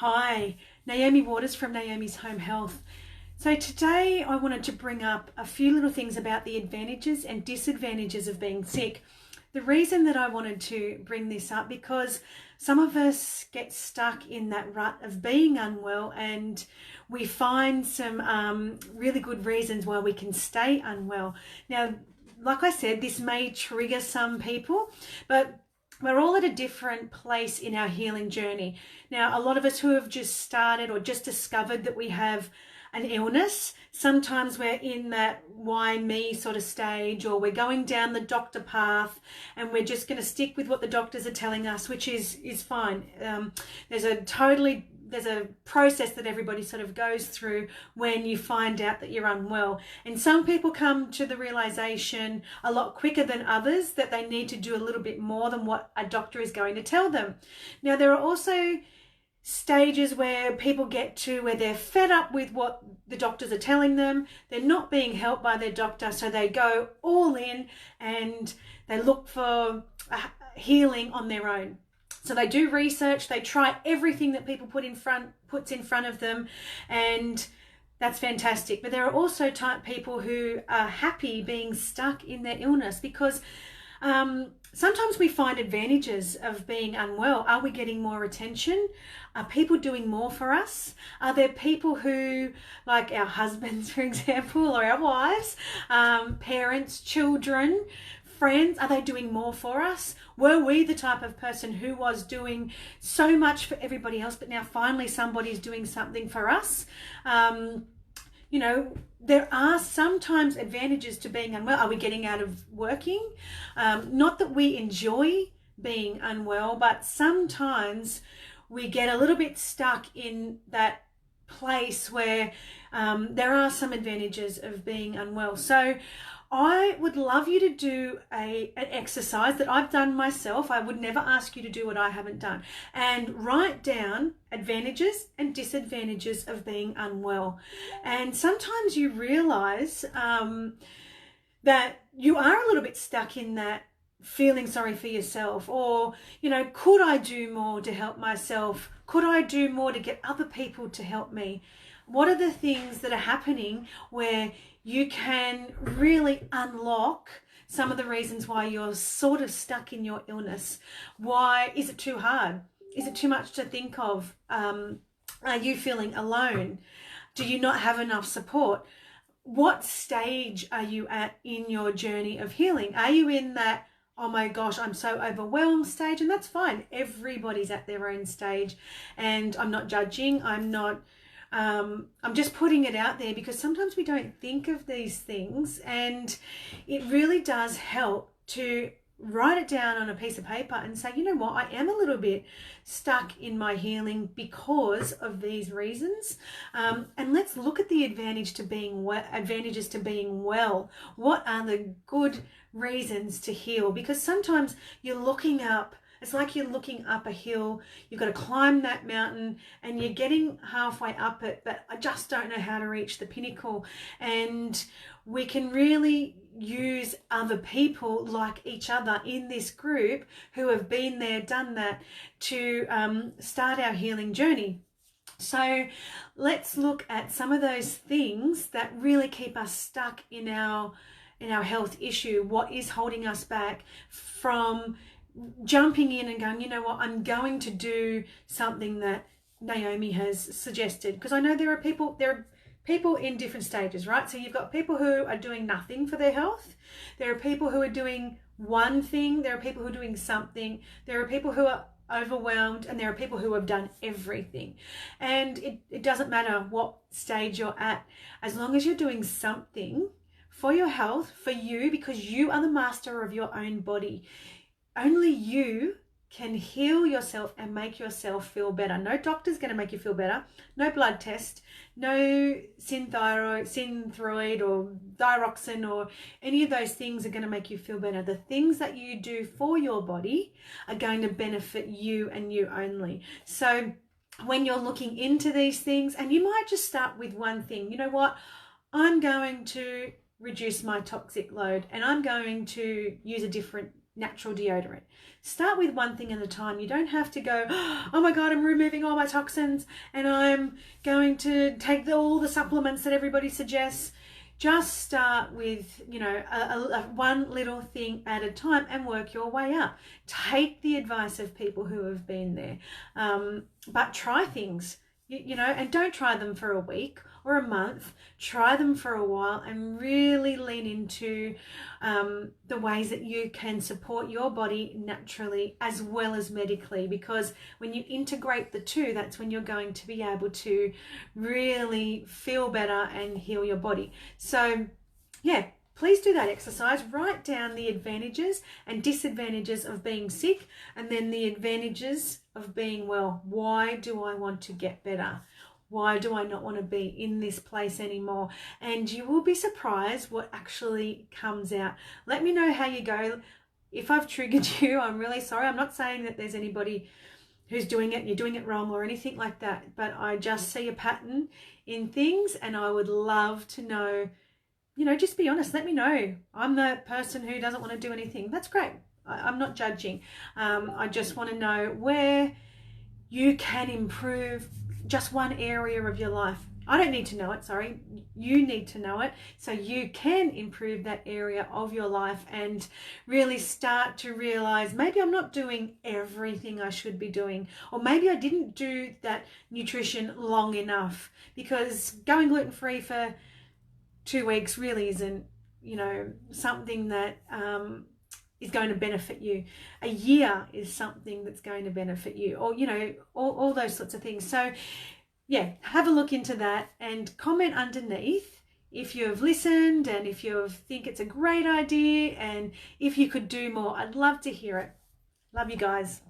Hi, Naomi Waters from Naomi's Home Health. So today I wanted to bring up a few little things about the advantages and disadvantages of being sick. The reason that I wanted to bring this up because some of us get stuck in that rut of being unwell, and we find some really good reasons why we can stay unwell. Now, like I said, this may trigger some people, but we're all at a different place in our healing journey. Now, a lot of us who have just started or just discovered that we have an illness, sometimes we're in that why me sort of stage, or we're going down the doctor path and we're just going to stick with what the doctors are telling us, which is fine. There's a process that everybody sort of goes through when you find out that you're unwell. And some people come to the realization a lot quicker than others that they need to do a little bit more than what a doctor is going to tell them. Now, there are also stages where people get to where they're fed up with what the doctors are telling them. They're not being helped by their doctor, so they go all in and they look for healing on their own. So they do research, they try everything that people puts in front of them, and that's fantastic. But there are also people who are happy being stuck in their illness because sometimes we find advantages of being unwell. Are we getting more attention? Are people doing more for us? Are there people who, like our husbands, for example, or our wives, parents, children, friends, are they doing more for us? Were we the type of person who was doing so much for everybody else, but now finally somebody's doing something for us? There are sometimes advantages to being unwell. Are we getting out of working? Not that we enjoy being unwell, but sometimes we get a little bit stuck in that place where there are some advantages of being unwell. So I would love you to do an exercise that I've done myself. I would never ask you to do what I haven't done. And write down advantages and disadvantages of being unwell. And sometimes you realize that you are a little bit stuck in that feeling sorry for yourself, or, could I do more to help myself? Could I do more to get other people to help me? What are the things that are happening where you can really unlock some of the reasons why you're sort of stuck in your illness? Why is it too hard? Is it too much to think of? Are you feeling alone? Do you not have enough support? What stage are you at in your journey of healing? Are you in that, oh my gosh, I'm so overwhelmed stage? And that's fine. Everybody's at their own stage, and I'm not judging. I'm just putting it out there because sometimes we don't think of these things, and it really does help to write it down on a piece of paper and say, you know what, I am a little bit stuck in my healing because of these reasons. And let's look at the advantages to being well. What are the good reasons to heal? Because sometimes it's like you're looking up a hill. You've got to climb that mountain and you're getting halfway up it, but I just don't know how to reach the pinnacle. And we can really use other people like each other in this group who have been there, done that, to start our healing journey. So let's look at some of those things that really keep us stuck in our health issue. What is holding us back from jumping in and going, you know what, I'm going to do something that Naomi has suggested? Because I know there are people in different stages, right? So you've got people who are doing nothing for their health. There are people who are doing one thing. There are people who are doing something. There are people who are overwhelmed, and there are people who have done everything. And it doesn't matter what stage you're at, as long as you're doing something for your health, for you, because you are the master of your own body. Only you can heal yourself and make yourself feel better. No doctor's going to make you feel better. No blood test, no Thyroid or Thyroxine or any of those things are going to make you feel better. The things that you do for your body are going to benefit you and you only. So when you're looking into these things, and you might just start with one thing, you know what, I'm going to reduce my toxic load and I'm going to use a different natural deodorant. Start with one thing at a time. You don't have to go, oh my God, I'm removing all my toxins and I'm going to take all the supplements that everybody suggests. Just start with, you know, one little thing at a time and work your way up. Take the advice of people who have been there, but try things, you know, and don't try them for a week or a month. Try them for a while and really lean into the ways that you can support your body naturally as well as medically, because when you integrate the two, that's when you're going to be able to really feel better and heal your body. So yeah, please do that exercise. Write down the advantages and disadvantages of being sick, and then the advantages of being well. Why do I want to get better? Why do I not want to be in this place anymore? And you will be surprised what actually comes out. Let me know how you go. If I've triggered you, I'm really sorry. I'm not saying that there's anybody who's doing it and you're doing it wrong or anything like that, but I just see a pattern in things, and I would love to know, you know, just be honest. Let me know. I'm the person who doesn't want to do anything. That's great. I'm not judging. I just want to know where you can improve just one area of your life. I don't need to know it, sorry. You need to know it so you can improve that area of your life and really start to realize maybe I'm not doing everything I should be doing, or maybe I didn't do that nutrition long enough, because going gluten-free for 2 weeks really isn't, you know, something that is going to benefit you. A year is something that's going to benefit you, or, you know, all those sorts of things. So yeah, have a look into that and comment underneath if you've listened and if you think it's a great idea and if you could do more. I'd love to hear it. Love you guys.